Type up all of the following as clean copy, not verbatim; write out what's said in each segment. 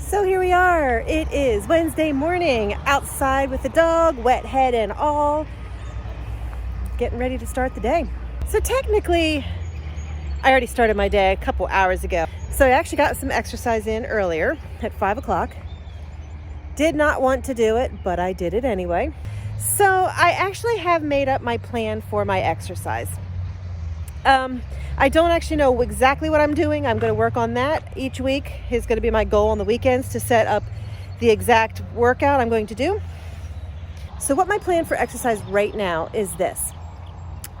So here we are. It is Wednesday morning, outside with the dog, wet head and all, getting ready to start the day. So technically, I already started my day a couple hours ago. So I actually got some exercise in earlier at 5 o'clock. Did not want to do it, but I did it anyway. So I actually have made up my plan for my exercise. I don't actually know exactly what I'm doing. I'm going to work on that each week. Is going to be my goal on the weekends to set up the exact workout I'm going to do. So what my plan for exercise right now is this.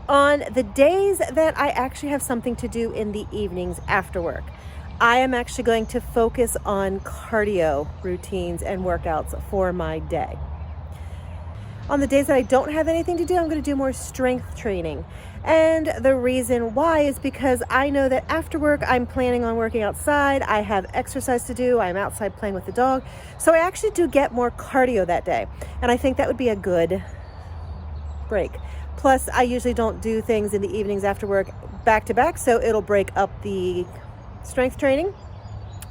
On the days that I actually have something to do in the evenings after work, I am actually going to focus on cardio routines and workouts for my day. On the days that I don't have anything to do, I'm going to do more strength training. And the reason why is because I know that after work, I'm planning on working outside. I have exercise to do. I'm outside playing with the dog. So I actually do get more cardio that day. And I think that would be a good break. Plus, I usually don't do things in the evenings after work back to back. So it'll break up the strength training.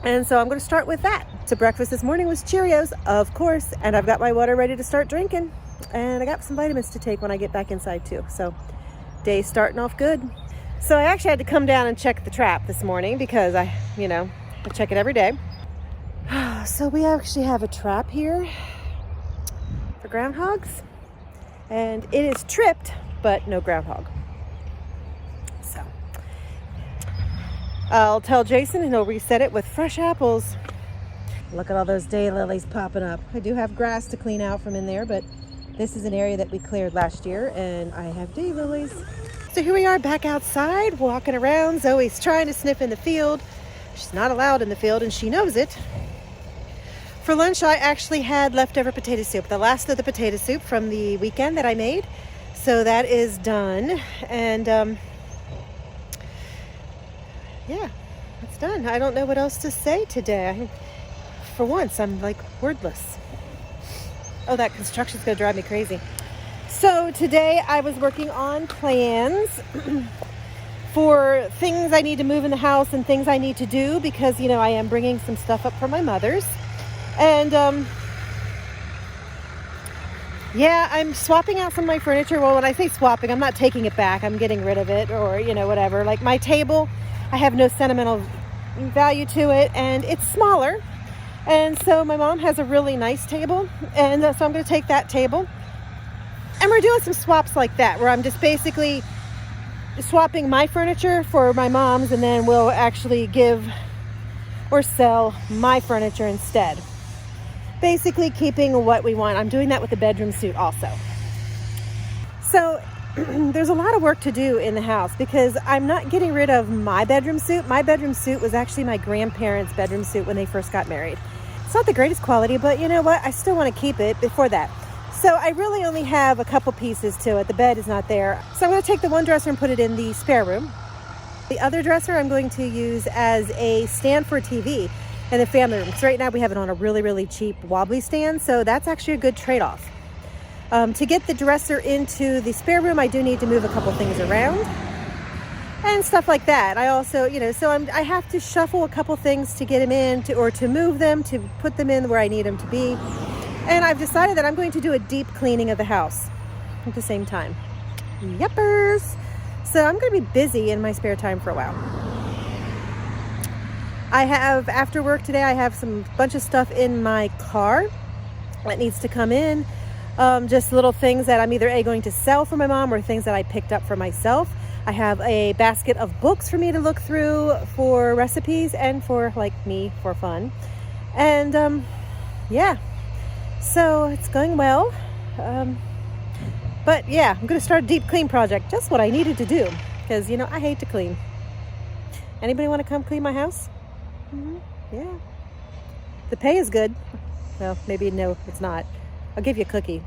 And so I'm going to start with that. So breakfast this morning was Cheerios, of course. And I've got my water ready to start drinking. And I got some vitamins to take when I get back inside too. So day's starting off good. So I actually had to come down and check the trap this morning because I check it every day. So we actually have a trap here for groundhogs. And it is tripped, but no groundhog. So I'll tell Jason and he'll reset it with fresh apples. Look at all those daylilies popping up. I do have grass to clean out from in there, but this is an area that we cleared last year, and I have daylilies. So here we are back outside, walking around. Zoe's trying to sniff in the field. She's not allowed in the field, and she knows it. For lunch, I actually had leftover potato soup, the last of the potato soup from the weekend that I made. So that is done, and yeah, it's done. I don't know what else to say today. For once, I'm like wordless. Oh, that construction's going to drive me crazy. So today I was working on plans for things I need to move in the house and things I need to do because, I am bringing some stuff up for my mother's. And, I'm swapping out some of my furniture. Well, when I say swapping, I'm not taking it back. I'm getting rid of it or, whatever. Like my table, I have no sentimental value to it and it's smaller. And so my mom has a really nice table, and so I'm going to take that table. And we're doing some swaps like that, where I'm just basically swapping my furniture for my mom's, and then we'll actually give or sell my furniture instead. Basically keeping what we want. I'm doing that with the bedroom suite also. So there's a lot of work to do in the house because I'm not getting rid of my bedroom suite. My bedroom suite was actually my grandparents' bedroom suite when they first got married. It's not the greatest quality, but you know what? I still want to keep it before that. So I really only have a couple pieces to it. The bed is not there. So I'm going to take the one dresser and put it in the spare room. The other dresser I'm going to use as a stand for TV in the family room. So right now we have it on a really, really cheap wobbly stand. So that's actually a good trade-off. To get the dresser into the spare room, I do need to move a couple things around and stuff like that. I also, I have to shuffle a couple things to get them in or to move them, to put them in where I need them to be. And I've decided that I'm going to do a deep cleaning of the house at the same time. Yuppers. So I'm going to be busy in my spare time for a while. After work today, I have some bunch of stuff in my car that needs to come in. Just little things that I'm either going to sell for my mom or things that I picked up for myself. I have a basket of books for me to look through for recipes and for me for fun. And so it's going well. But yeah, I'm going to start a deep clean project. Just what I needed to do because, I hate to clean. Anybody want to come clean my house? Mm-hmm. Yeah. The pay is good. Well, maybe no, it's not. I'll give you a cookie.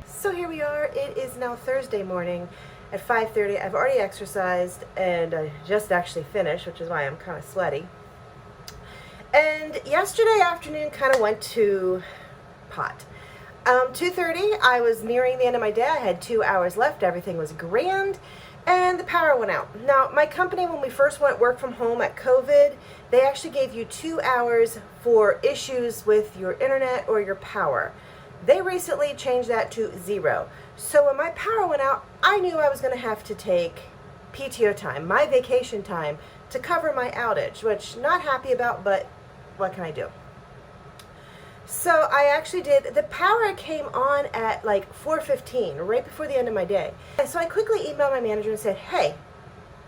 So here we are. It is now Thursday morning at 5:30. I've already exercised and I just actually finished, which is why I'm kind of sweaty. And yesterday afternoon kind of went to pot. 2:30, I was nearing the end of my day. I had 2 hours left. Everything was grand. and the power went out. Now, my company, when we first went work from home at COVID, they actually gave you 2 hours for issues with your internet or your power. They recently changed that to 0. So when my power went out, I knew I was going to have to take PTO time, my vacation time, to cover my outage, which not happy about, but what can I do? So I actually did. The power came on at like 4:15, right before the end of my day. And so I quickly emailed my manager and said, hey,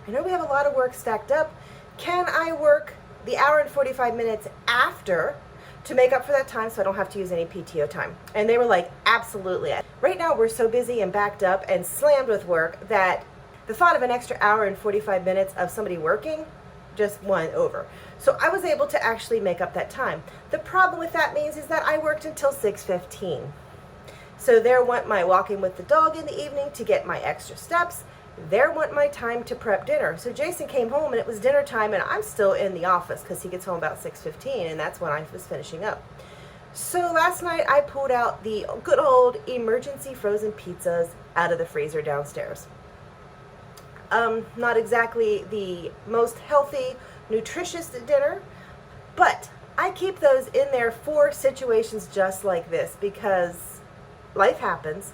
I know we have a lot of work stacked up. Can I work the hour and 45 minutes after to make up for that time so I don't have to use any PTO time? And they were like, absolutely. Right now we're so busy and backed up and slammed with work that the thought of an extra hour and 45 minutes of somebody working just went over. So I was able to actually make up that time. The problem with that means is that I worked until 6:15. So there went my walking with the dog in the evening to get my extra steps. There went my time to prep dinner. So Jason came home and it was dinner time, and I'm still in the office because he gets home about 6:15, and that's when I was finishing up. So last night I pulled out the good old emergency frozen pizzas out of the freezer downstairs. Not exactly the most healthy, nutritious dinner, but I keep those in there for situations just like this because life happens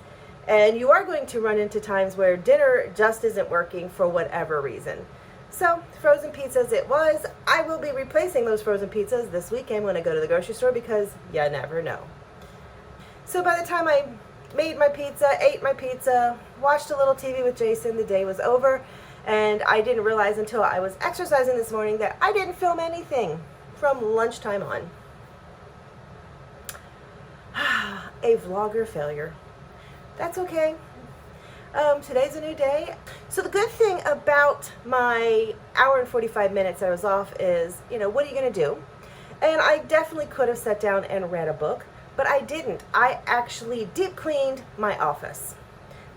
and you are going to run into times where dinner just isn't working for whatever reason. So frozen pizzas it was. I will be replacing those frozen pizzas this weekend when I go to the grocery store because you never know. So by the time I made my pizza, ate my pizza, watched a little TV with Jason, the day was over, and I didn't realize until I was exercising this morning that I didn't film anything from lunchtime on. A vlogger failure. That's okay. Today's a new day. So the good thing about my hour and 45 minutes that I was off is, what are you going to do? And I definitely could have sat down and read a book, but I didn't. I actually deep cleaned my office.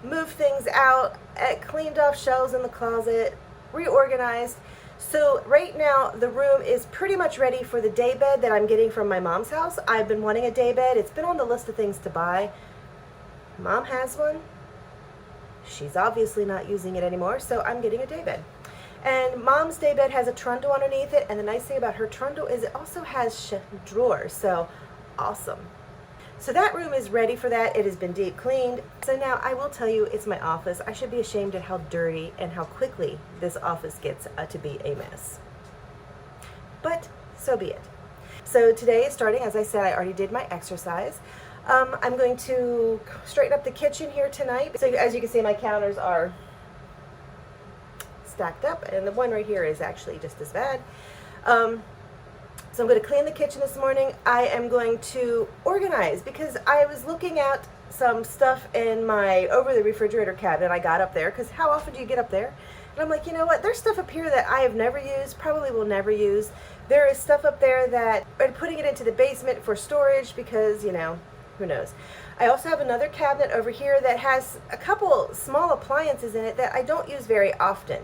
Moved things out, cleaned off shelves in the closet, reorganized. So right now the room is pretty much ready for the day bed that I'm getting from my mom's house. I've been wanting a day bed. It's been on the list of things to buy. Mom has one. She's obviously not using it anymore, so I'm getting a day bed. And Mom's day bed has a trundle underneath it, and the nice thing about her trundle is it also has drawers, so awesome. So that room is ready for that. It has been deep cleaned. So now I will tell you, it's my office. I should be ashamed at how dirty and how quickly this office gets to be a mess. But so be it. So today is starting, as I said, I already did my exercise. I'm going to straighten up the kitchen here tonight. So as you can see, my counters are stacked up, and the one right here is actually just as bad. So I'm going to clean the kitchen this morning. I am going to organize because I was looking at some stuff in my over the refrigerator cabinet. I got up there because how often do you get up there? And I'm like, you know what? There's stuff up here that I have never used, probably will never use. There is stuff up there that I'm putting it into the basement for storage because, who knows. I also have another cabinet over here that has a couple small appliances in it that I don't use very often.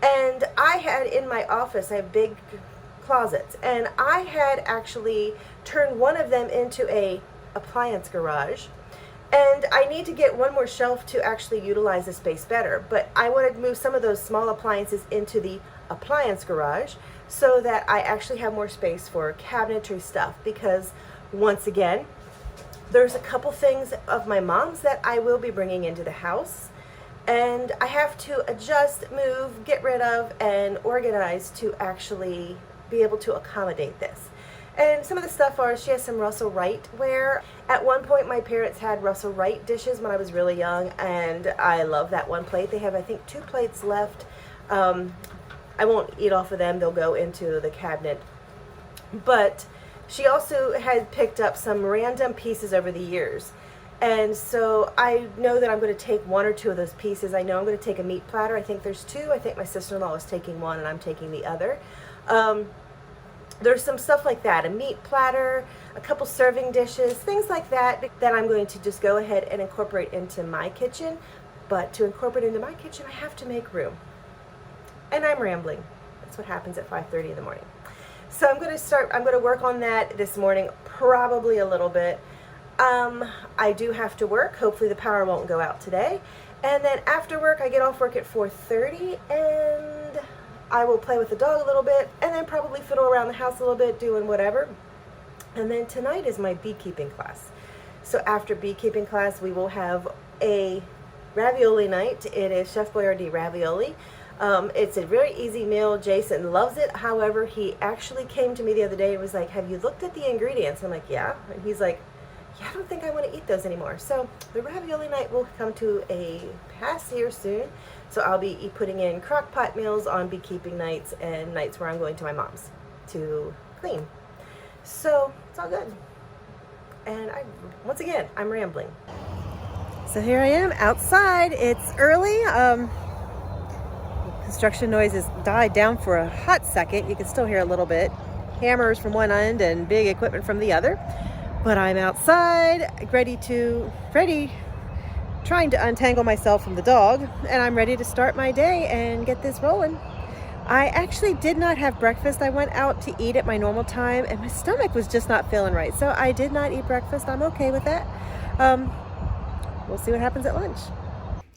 And I had in my office, I have big closets, and I had actually turned one of them into a appliance garage, and I need to get one more shelf to actually utilize the space better, but I wanted to move some of those small appliances into the appliance garage so that I actually have more space for cabinetry stuff, because once again there's a couple things of my mom's that I will be bringing into the house, and I have to adjust, move, get rid of, and organize to actually be able to accommodate this. And some of the stuff are, she has some Russell Wright ware. At one point my parents had Russell Wright dishes when I was really young, and I love that one plate. They have, I think, 2 plates left. I won't eat off of them, they'll go into the cabinet. But she also had picked up some random pieces over the years. And so I know that I'm going to take 1 or 2 of those pieces. I know I'm going to take a meat platter. I think there's 2. I think my sister-in-law is taking 1 and I'm taking the other. There's some stuff like that, a meat platter, a couple serving dishes, things like that, that I'm going to just go ahead and incorporate into my kitchen. But to incorporate into my kitchen, I have to make room. And I'm rambling. That's what happens at 5:30 in the morning. So I'm going to work on that this morning, probably a little bit. I do have to work. Hopefully the power won't go out today. And then after work, I get off work at 4:30, and I will play with the dog a little bit, and then probably fiddle around the house a little bit, doing whatever. And then tonight is my beekeeping class. So after beekeeping class, we will have a ravioli night. It is Chef Boyardee ravioli. It's a very easy meal. Jason loves it. However, he actually came to me the other day and was like, have you looked at the ingredients? I'm like, yeah. And he's like, yeah, I don't think I want to eat those anymore. So the ravioli night will come to a pass here soon. So I'll be putting in crock pot meals on beekeeping nights and nights where I'm going to my mom's to clean. So it's all good. And once again, I'm rambling. So here I am outside. It's early. Construction noise has died down for a hot second. You can still hear a little bit. Hammers from one end and big equipment from the other. But I'm outside, trying to untangle myself from the dog, and I'm ready to start my day and get this rolling. I actually did not have breakfast. I went out to eat at my normal time, and my stomach was just not feeling right. So I did not eat breakfast. I'm okay with that. We'll see what happens at lunch.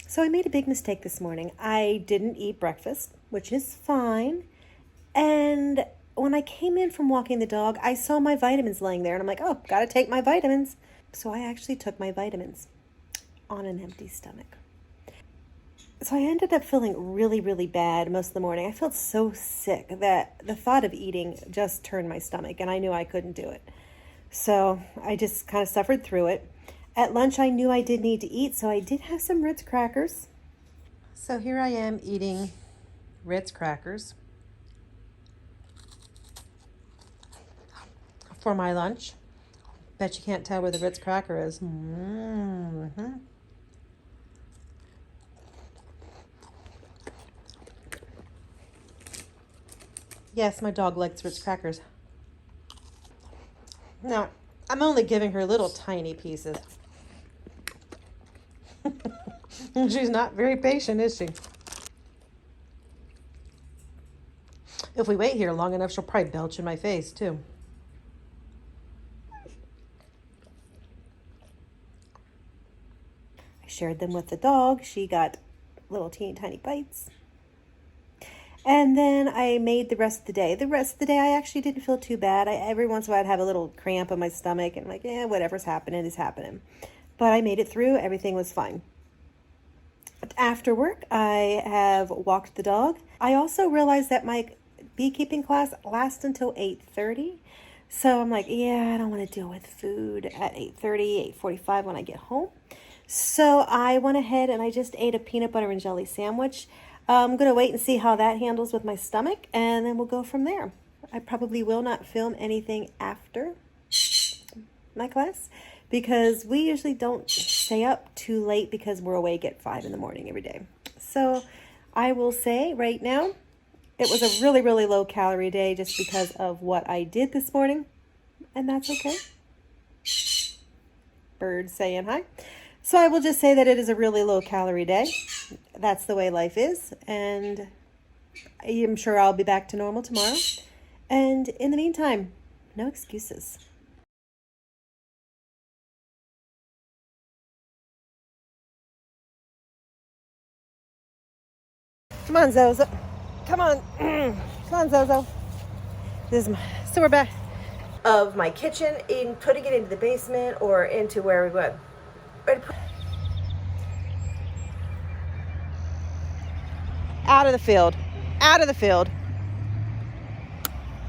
So I made a big mistake this morning. I didn't eat breakfast, which is fine. And when I came in from walking the dog, I saw my vitamins laying there, and I'm like, oh, gotta take my vitamins. So I actually took my vitamins on an empty stomach. So I ended up feeling really, really bad most of the morning. I felt so sick that the thought of eating just turned my stomach, and I knew I couldn't do it. So I just kind of suffered through it. At lunch, I knew I did need to eat, so I did have some Ritz crackers. So here I am eating Ritz crackers for my lunch. Bet you can't tell where the Ritz cracker is. Mm-hmm. Yes, my dog likes Ritz crackers. No, I'm only giving her little tiny pieces. She's not very patient, is she? If we wait here long enough, she'll probably belch in my face, too. I shared them with the dog. She got little teeny tiny bites. And then I made the rest of the day. The rest of the day, I actually didn't feel too bad. Every once in a while, I'd have a little cramp in my stomach, and I'm like, whatever's happening is happening. But I made it through. Everything was fine. After work, I have walked the dog. I also realized that my beekeeping class lasts until 8:30. So I'm like, I don't want to deal with food at 8:30, 8:45 when I get home. So I went ahead and I just ate a peanut butter and jelly sandwich. I'm going to wait and see how that handles with my stomach, and then we'll go from there. I probably will not film anything after my class because we usually don't stay up too late because we're awake at 5 in the morning every day. So I will say right now, it was a really, really low calorie day just because of what I did this morning, and that's okay. Birds saying hi. So I will just say that it is a really low calorie day. That's the way life is, and I'm sure I'll be back to normal tomorrow. And in the meantime, no excuses. Come on, Zozo. Come on. Come on, Zozo. So we're back. Of my kitchen, in putting it into the basement or into where we went. Out of the field. Out of the field.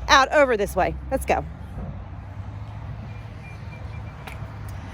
Out over this way. Let's go.